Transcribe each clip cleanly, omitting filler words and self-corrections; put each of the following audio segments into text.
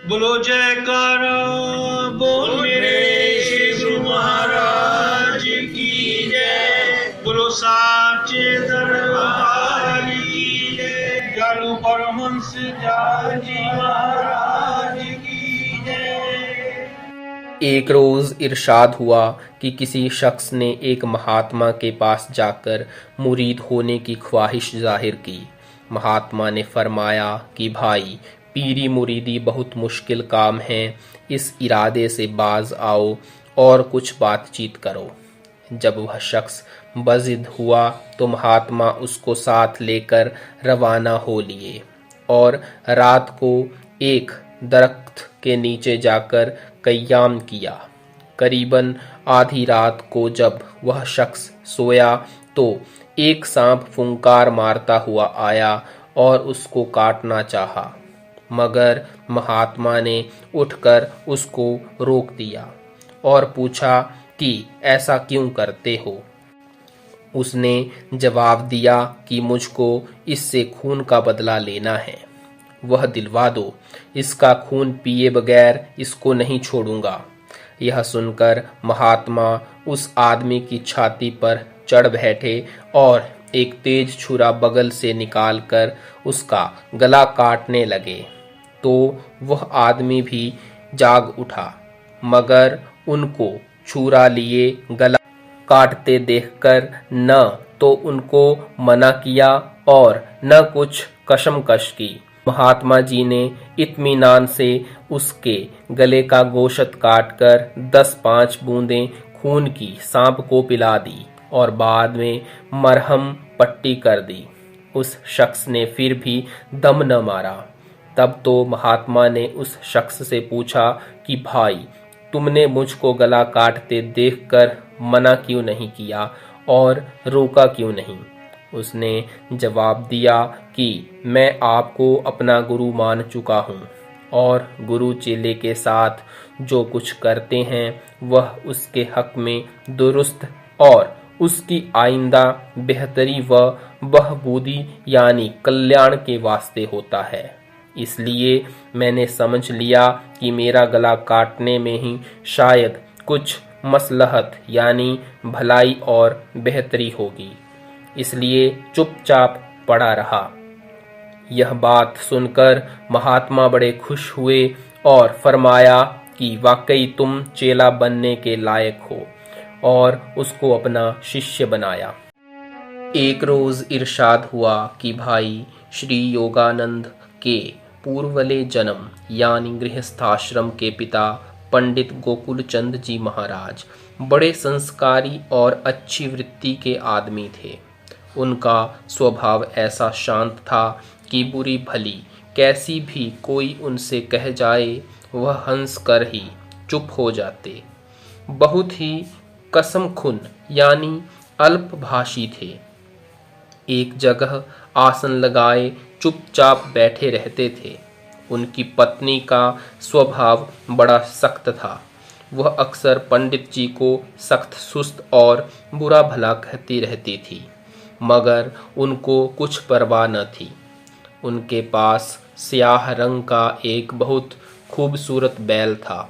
बोलो जयकारा बोल मेरे शिव महाराज की जय। बोलो साचे दरबार की जय। जालू परमहंस जाजी महाराज की जय। एक रोज इरशाद हुआ कि किसी शख्स ने एक महात्मा के पास जाकर मुरीद होने की ख्वाहिश जाहिर की। महात्मा ने फरमाया कि भाई, पीरी मुरीदी बहुत मुश्किल काम है, इस इरादे से बाज आओ और कुछ बातचीत करो। जब वह शख्स बजिद हुआ तो महात्मा उसको साथ लेकर रवाना हो लिए और रात को एक दरख्त के नीचे जाकर कयाम किया। करीबन आधी रात को जब वह शख्स सोया तो एक सांप फुंकार मारता हुआ आया और उसको काटना चाहा, मगर महात्मा ने उठकर उसको रोक दिया और पूछा कि ऐसा क्यों करते हो। उसने जवाब दिया कि मुझको इससे खून का बदला लेना है, वह दिलवा दो, इसका खून पिए बगैर इसको नहीं छोड़ूंगा। यह सुनकर महात्मा उस आदमी की छाती पर चढ़ बैठे और एक तेज छुरा बगल से निकालकर उसका गला काटने लगे। तो वह आदमी भी जाग उठा, मगर उनको छुरा लिए गला काटते देखकर न तो उनको मना किया और न कुछ कशमकश की। महात्मा जी ने इत्मीनान से उसके गले का गोश्त काटकर 10-5 बूंदें खून की सांप को पिला दी और बाद में मरहम पट्टी कर दी। उस शख्स ने फिर भी दम न मारा। तब तो महात्मा ने उस शख्स से पूछा कि भाई, तुमने मुझको गला काटते देखकर मना क्यों नहीं किया और रोका क्यों नहीं। उसने जवाब दिया कि मैं आपको अपना गुरु मान चुका हूँ और गुरु चेले के साथ जो कुछ करते हैं वह उसके हक में दुरुस्त और उसकी आइंदा बेहतरी व बहबूदी यानी कल्याण के वास्ते होता है। इसलिए मैंने समझ लिया कि मेरा गला काटने में ही शायद कुछ मसलहत यानी भलाई और बेहतरी होगी, इसलिए चुपचाप पड़ा रहा। यह बात सुनकर महात्मा बड़े खुश हुए और फरमाया कि वाकई तुम चेला बनने के लायक हो, और उसको अपना शिष्य बनाया। एक रोज इरशाद हुआ कि भाई, श्री योगानंद के पूर्वले जन्म यानी गृहस्थाश्रम के पिता पंडित गोकुल चंद जी महाराज बड़े संस्कारी और अच्छी वृत्ति के आदमी थे। उनका स्वभाव ऐसा शांत था कि बुरी भली कैसी भी कोई उनसे कह जाए वह हंस कर ही चुप हो जाते। बहुत ही कसमखुन यानी अल्पभाषी थे। एक जगह आसन लगाए चुपचाप बैठे रहते थे। उनकी पत्नी का स्वभाव बड़ा सख्त था। वह अक्सर पंडित जी को सख्त सुस्त और बुरा भला कहती रहती थी, मगर उनको कुछ परवाह न थी। उनके पास स्याह रंग का एक बहुत खूबसूरत बैल था।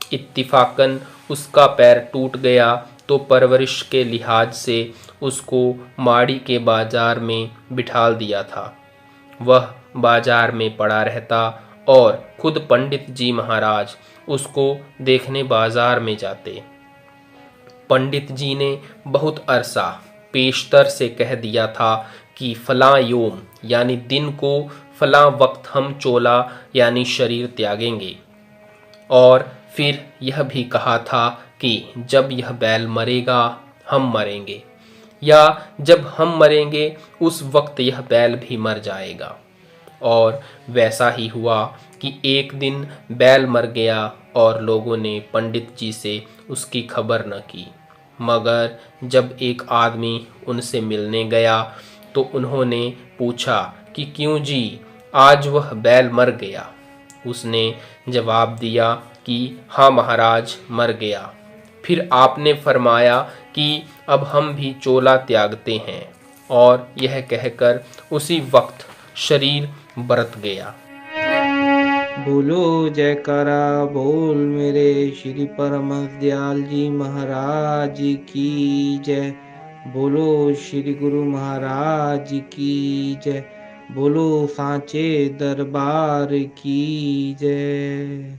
इत्तिफाकन उसका पैर टूट गया तो परवरिश के लिहाज से उसको माड़ी के बाजार में बिठाल दिया था। वह बाजार में पड़ा रहता और खुद पंडित जी महाराज उसको देखने बाजार में जाते। पंडित जी ने बहुत अरसा पेशतर से कह दिया था कि फलां योम यानी दिन को फलां वक्त हम चोला यानी शरीर त्यागेंगे, और फिर यह भी कहा था कि जब यह बैल मरेगा हम मरेंगे, या जब हम मरेंगे उस वक्त यह बैल भी मर जाएगा। और वैसा ही हुआ कि एक दिन बैल मर गया और लोगों ने पंडित जी से उसकी खबर न की, मगर जब एक आदमी उनसे मिलने गया तो उन्होंने पूछा कि क्यों जी, आज वह बैल मर गया। उसने जवाब दिया कि हाँ महाराज, मर गया। फिर आपने फरमाया कि अब हम भी चोला त्यागते हैं, और यह कहकर उसी वक्त शरीर बरत गया। बोलो जयकारा बोल मेरे श्री परमहंस दयाल जी महाराज की जय। बोलो श्री गुरु महाराज की जय। बोलो सांचे दरबार की जय।